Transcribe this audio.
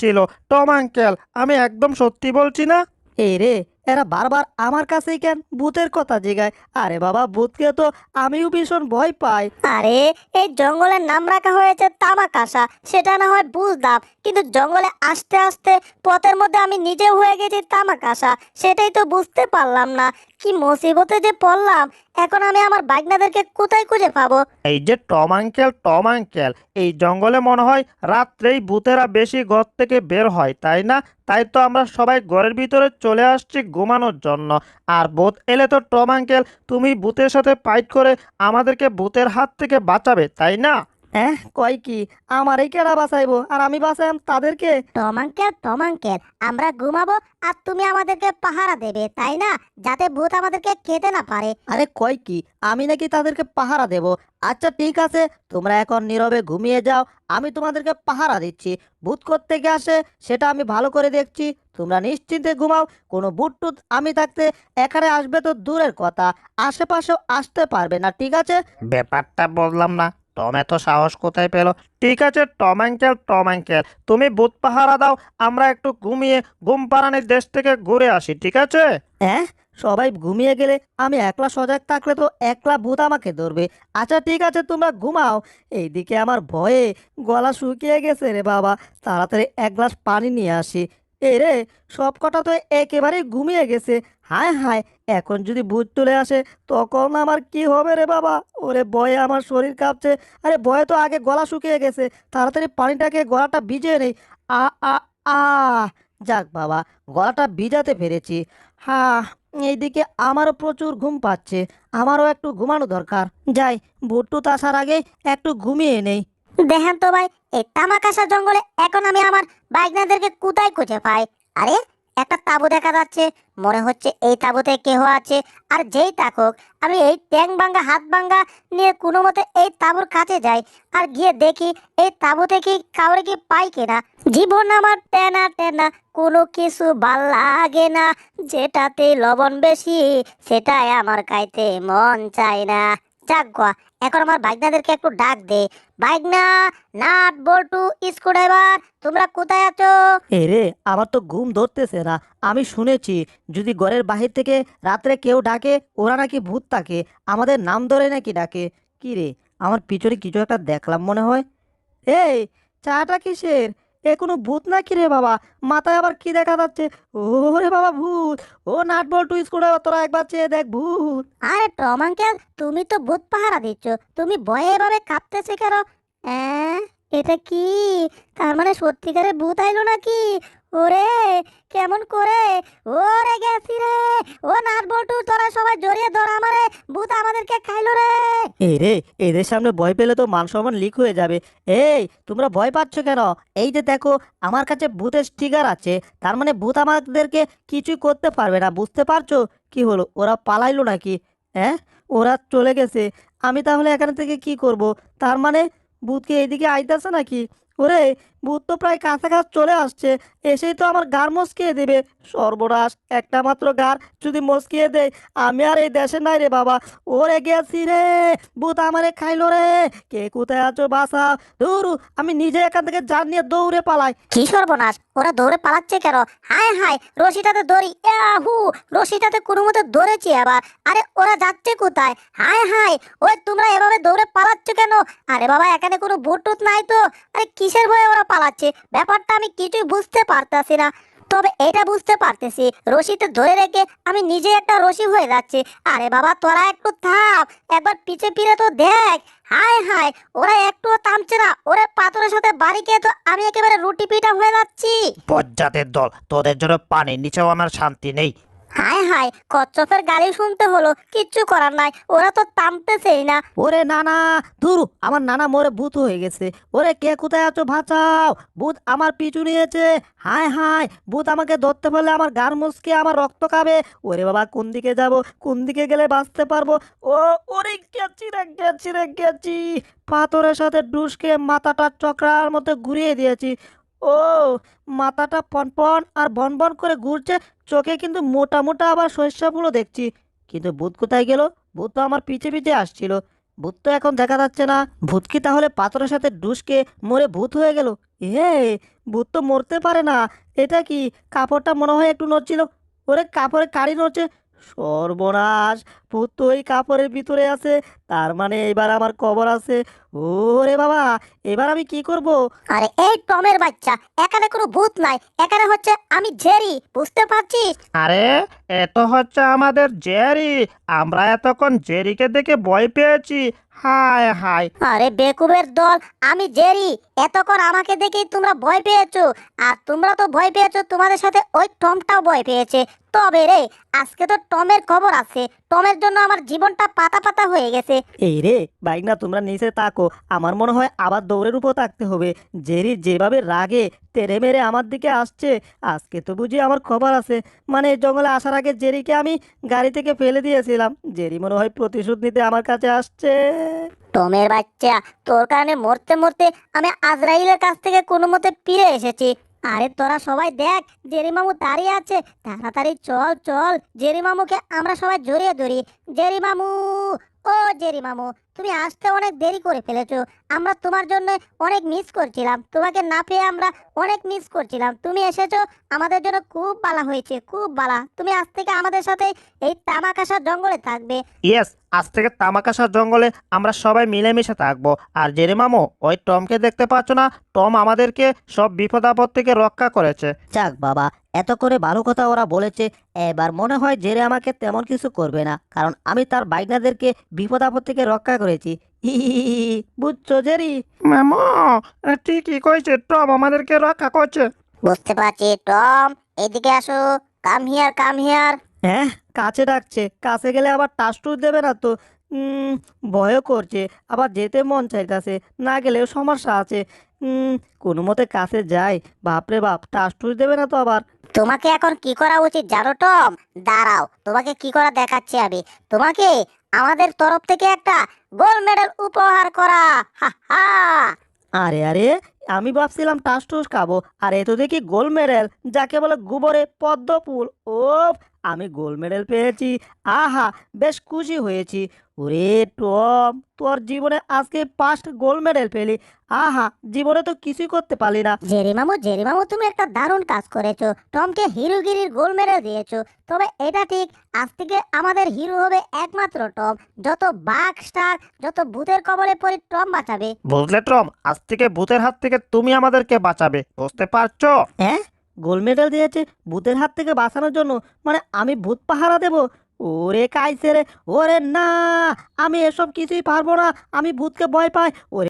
ছিল Tom uncle, আমি একদম সত্যি বলছি না। এই রে, এরা বারবার আমার কাছেই কেন ভূতের কথা জিগায়? আরে বাবা, ভূতকে তো আমিও ভীষণ ভয় পাই। আরে, এই জঙ্গলের নাম রাখা হয়েছে তামাকাসা, সেটা না হয় বুঝলাম, কিন্তু জঙ্গলে আসতে আসতে পথের মধ্যে আমি নিজেও হয়ে গেছি তামাকাসা, সেটাই তো বুঝতে পারলাম না। কি মুসিবতে যে পড়লাম! এখন আমি আমার বাইকনাদেরকে কোথায় খুঁজে পাবো? এই যে টম আঙ্কেল, টম আঙ্কেল, এই জঙ্গলে মনে হয় রাত্রেই ভূতেরা বেশি ঘর থেকে বের হয়, তাই না? তাই তো আমরা সবাই ঘরের ভিতরে চলে আসছি ঘুমানোর জন্য। আর ভূত এলে তো টম আঙ্কেল তুমি ভূতের সাথে ফাইট করে আমাদেরকে ভূতের হাত থেকে বাঁচাবে, তাই না? হ্যাঁ, কয় কি? আমারই কেডা বাঁচাইবো আর আমি বাঁচাইম তাদেরকে? টম আঙ্কেল, আমরা ঘুমাবো আর তুমি আমাদেরকে পাহারা দেবে, তাই না? যাতে ভূত আমাদেরকে খেতে না পারে। আরে কয় কি? আমি নাকি তাদেরকে পাহারা দেব? আচ্ছা ঠিক আছে, তোমরা এখন নীরবে ঘুমিয়ে যাও, আমি তোমাদেরকে পাহারা দিচ্ছি। ভূত কোত্থেকে আসে সেটা আমি ভালো করে দেখছি। তোমরা নিশ্চিন্তে ঘুমাও। কোনো ভূত টুত আমি থাকতে এখানে আসবে তো দূরের কথা, আশেপাশেও আসতে পারবে না, ঠিক আছে? ব্যাপারটা বললাম না, টম এত সাহস কোথায় পেল? ঠিক আছে টম আঙ্কেল, টম আঙ্কেল, তুমি ভূত পাহারা দাও, আমরা একটু ঘুমিয়ে ঘুম পাড়ানির দেশ থেকে ঘুরে আসি, ঠিক আছে? হ্যাঁ, সবাই ঘুমিয়ে গেলে আমি একলা সজাগ থাকলে তো একলা ভূত আমাকে ধরবে। আচ্ছা ঠিক আছে, তোমরা ঘুমাও। এইদিকে আমার ভয়ে গলা শুকিয়ে গেছে রে বাবা। তাড়াতাড়ি এক গ্লাস পানি নিয়ে আসি। এই রে, সব কটা তো একেবারেই ঘুমিয়ে গেছে। হায় হায়, এখন যদি ভূত চলে আসে তখন আমার কি হবে রে বাবা? ওরে ভয়ে আমার শরীর কাঁপছে। আরে ভয়ে তো আগে গলা শুকিয়ে গেছে। তাড়াতাড়ি পানিটাকে গলাটা ভিজিয়ে নেই। আ আ আ যাক বাবা, গলাটা ভিজাতে পেরেছি। হ্যাঁ, এইদিকে আমারও প্রচুর ঘুম পাচ্ছে। আমারও একটু ঘুমানো দরকার। যাই, ভুট্টুত আসার আগে একটু ঘুমিয়ে নেই। দেখেন তো ভাই, এই তামাকাসা জঙ্গলে এখন আমি আমার বাইকনাদেরকে কোথায় খুঁজে পাই? আরে, একটা তাঁবু দেখা যাচ্ছে, মনে হচ্ছে এই তাঁবুতে কেহ আছে। আর যেই থাকুক, আমি এই ট্যাং ভাঙ্গা হাত ভাঙ্গা নিয়ে কোনো মতে এই তাঁবুর কাছে যাই, আর গিয়ে দেখি এই তাঁবুতে কি কাউরে কি পাই কিনা। জীবন আমার টেনা টেনা, কোনো কিছু ভাল লাগে না, যেটাতে লবণ বেশি সেটাই আমার খাইতে মন চায় না। যাক গো, এখন আমার বাইকনাদেরকে একটু ডাক দে। বাইকনা, নাট বল্টু, স্ক্রুড্রাইভার, তোমরা কোথায় আছো? এ রে, আমার তো ঘুম ধরতেছে না। আমি শুনেছি যদি ঘরের বাহির থেকে রাত্রে কেউ ডাকে ওরা নাকি ভূত থাকে, আমাদের নাম ধরে নাকি ডাকে। কি রে, আমার পিছনে কিছু একটা দেখলাম মনে হয়। এই, চাটা কিসের? এ কোনো ভূত নাকি রে বাবা? মাথায় আবার কি দেখা যাচ্ছে? ওরে বাবা, ভূত! ও নাট বল্টু স্ক্রুড্রাইভার, তোরা একবার চেয়ে দেখ, ভূত! আরে টম আঙ্কেল, তুমি তো ভূত পাহারা দিচ্ছ, তুমি ভয়ে এভাবে কাঁপতেছে কেন? হ্যাঁ, এটা কি? তার মানে সত্যিকারের ভূত আইলো নাকি? ওরে, কেমন করে? ওরে গেছি রে! ও নাট বল্টু, তোরা সবাই জড়িয়ে ধর আমারে, ভূত আমাদেরকে খাইলো রে! এই রে, এদের সামনে ভয় পেলে তো মান সম্মান লিক হয়ে যাবে। এই, তোমরা ভয় পাচ্ছ কেন? এই যে দেখো, আমার কাছে ভূতের স্টিকার আছে। তার মানে ভূত আমাদেরকে কিছুই করতে পারবে না, বুঝতে পারছো? কি হলো, ওরা পালাইলো নাকি? হ্যাঁ, ওরা চলে গেছে। আমি তাহলে এখান থেকে কি করব? তার মানে ভূতকে এইদিকে আইতাছে নাকি? ওরে, ভূত তো প্রায় কাছাকাছি চলে আসছে। এসেই তো আমার গার মস্কিয়ে দেবে। সর্বনাশ, একটা মাত্র গার যদি মস্কিয়ে দেয়, আমি আর এই দেশে নাই রে বাবা। ওরে গেছি রে, ভূত আমারে খাইলো রে। কে কোথায় আছো, বাসা! দৌড়ু, আমি নিজে এখান থেকে জান নিয়ে দৌড়ে পালাই। কি সর্বনাশ! ওরা দৌড়ে পালাচ্ছে কেন? হায় হায়, রশিটাতে দড়ি! ইয়াহু! রশিটাতে কোনো মতে ধরেছি আবার। আরে, ওরা যাচ্ছে কোথায়? হায় হায়! ওই তোমরা এভাবে দৌড়ে পালাচ্ছ কেন? আরে বাবা, এখানে কোনো ভূত টুত নাই তো? আরে কিসের ভয়ে ওরা পালাচ্ছে? ব্যাপারটা আমি কিছুই বুঝতে পারতাছি না। তবে এটা বুঝতে পারতেছি, রশিতে ধরে রেখে আমি নিজে একটা রশি হয়ে যাচ্ছি। আরে বাবা, তোরা একটু থাম, একবার পিছে ফিরে তো দেখ। হায় হায়, ওরা একটুও থামছে না। ওরে পাথরের সাথে বাড়ি খেয়ে তো আমি একেবারে রুটি পিঠা হয়ে যাচ্ছি। বজ্জাতের দল, তোদের জন্য পানির নিচেও আমার শান্তি নেই। হায় হায়, কচ্ছপের গালি শুনতে হলো, কিচ্ছু করার নাই, ওরা তো থামতেছেই না। ওরে নানা! ধুরু, আমার নানা মরে ভূত হয়ে গেছে। ওরে কে কোথায় আছো, বাঁচাও! ভূত আমার পিছু নিয়েছে। হায় হায়, ভূত আমাকে ধরতে পারলে আমার গার মুচকে আমার রক্ত খাবে। ওরে বাবা, কোন দিকে যাব? কোন দিকে গেলে বাঁচতে পারবো? ও, ওরে গেছি রে, গেছি রে, গেছি! পাথরের সাথে ডুসকে মাথাটা চক্রার মতো ঘুরিয়ে দিয়েছি। ও, মাথাটা পনপন আর বনবন করে ঘুরছে। চোখে কিন্তু মোটা মোটা আবার শস্যগুলো দেখছি। কিন্তু ভূত কোথায় গেল? ভূত তো আমার পিছে পিছে আসছিল। ভূত তো এখন দেখা যাচ্ছে না। ভূত কি তাহলে পাথরের সাথে ডুসকে মরে ভূত হয়ে গেল? এ ভূত তো মরতে পারে না। এটা কি? কাপড়টা মনে হয় একটু নড়ছিল। ওরে কাপড়ের কাড়ি নড়ছে। সর্বনাশ! ভূত তো ওই কাপড়ের ভিতরে আছে। তার মানে এবার আমার কবর আছে। ওরে বাবা! এবার আমি কি করব? আরে এই টমের বাচ্চা, এখানে কোনো ভূত নাই, এখানে হচ্ছে আমি জেরি, বুঝতে পারছিস? আরে এ তো হচ্ছে আমাদের জেরি। আমরা এতক্ষণ জেরিকে দেখে ভয় পেয়েছি। হায় হায়। আরে বেকুবের দল, আমি জেরি। এতক্ষণ আমাকে দেখেই তোমরা ভয় পেয়েছো। আর তোমরা তো ভয় পেয়েছো, তোমাদের সাথে ওই টমটাও ভয় পেয়েছে। তবে রে, আজকে তো টমের খবর আছে। টমের জন্য আমার জীবনটা পাতা পাতা হয়ে গেছে। এই রে বাইক না, তোমরা নিচে তাকো। আমার মনে হয় আবার দৌড়ের উপর থাকতে হবে। জেরি যেভাবে রাগে তেড়ে মেরে আমার দিকে আসছে, আজকে তো বুঝি আমার খবর আছে। মানে এই জঙ্গলে আসার আগে জেরিকে আমি গাড়ি থেকে ফেলে দিয়েছিলাম। জেরি মনে হয় প্রতিশোধ নিতে আমার কাছে আসছে। টমের বাচ্চা, তোর কারণে মরতে মরতে আমি আজরাইলের কাছ থেকে কোনো মতে ফিরে এসেছি। আরে তোরা সবাই দেখ, জেরি মামু দাঁড়িয়ে আছে। তাড়াতাড়ি চল চল, জেরি মামুকে আমরা সবাই জড়িয়ে ধরি। জেরি মামু, ও জেরি মামু, তুমি আসতে অনেক দেরি করে ফেলেছো। আমরা তোমার জন্য অনেক মিস করছিলাম, তোমাকে না পেয়ে আমরা অনেক মিস করছিলাম। তুমি এসেছো, আমাদের জন্য খুব ভালো হয়েছে, খুব ভালো। তুমি আজ থেকে আমাদের সাথে এই তামাকাশার জঙ্গলে থাকবে। ইয়েস, আজ থেকে তামাকাসার জঙ্গলে আমরা সবাই মিলেমিশে থাকবো। আর জেরি মামু, ওই টমকে দেখতে পাচ্ছ না? টম আমাদেরকে সব বিপদ আপদ থেকে রক্ষা করেছে। যাক বাবা, এত করে ভালো কথা ওরা বলেছে। এবার মনে হয় জেরে আমাকে তেমন কিছু করবে না, কারণ আমি তার বাইকনাদেরকে বিপদ আপদ থেকে রক্ষা করেছি। হি হি হি হি হি। বুঝছো জেরি? মামু, ঠিকই কইছে, টম আমাদেরকে রক্ষা করছে। বুঝতে পারছি। টম, এদিকে আসো। Come here, come here. হ্যাঁ, কাছে ডাকছে। কাছে গেলে আবার টাসটুস দেবে না তো? উম, ভয়ও করছে, আবার যেতে মন চাইতেছে। না গেলেও সমস্যা আছে। উম, কোনো মতে কাছে যাই। বাপরে বাপ, টাসটুস দেবে না তো আবার? তোমাকে এখন কি করা উচিত জানো টম? দাঁড়াও, তোমাকে কি করা দেখাচ্ছি আমি। তোমাকে আমাদের তরফ থেকে একটা গোল্ড মেডেল উপহার করা। হা হা। আরে আরে, আমি ভাবছিলাম টাসটুস খাবো, আর এ তো দেখি গোল্ড মেডেল, যাকে বলে গোবরে পদ্ম ফুল। ও, আমি গোল্ড মেডেল পেয়েছি। আহা, বেশ খুশি হয়েছি। ওরে টম, তোর জীবনে আজকে ফার্স্ট গোল্ড মেডেল পেলি। আহা, জীবনে তো কিছুই করতে পারলি না। জেরি মামু, তুমি একটা দারুণ কাজ করেছো। টমকে হিরোগিরির গোল্ড মেডেল দিয়েছো। তবে এটা ঠিক, আজ থেকে আমাদের হিরো হবে একমাত্র টম। যত বাঘ স্টার, যত ভূতের কবলে পড়ে টম বাঁচাবে। বুঝলে টম, আজ থেকে ভূতের হাত থেকে তুমি আমাদেরকে বাঁচাবে, বুঝতে পারছো? হ্যাঁ, গোল্ড মেডেল দিয়েছে ভূতের হাত থেকে বাঁচানোর জন্য? মানে আমি ভূত পাহারা দেব? ওরে কাইছে রে! ওরে না, আমি এসব কিছুই পারবো না। আমি ভূতকে ভয় পাই। ওরে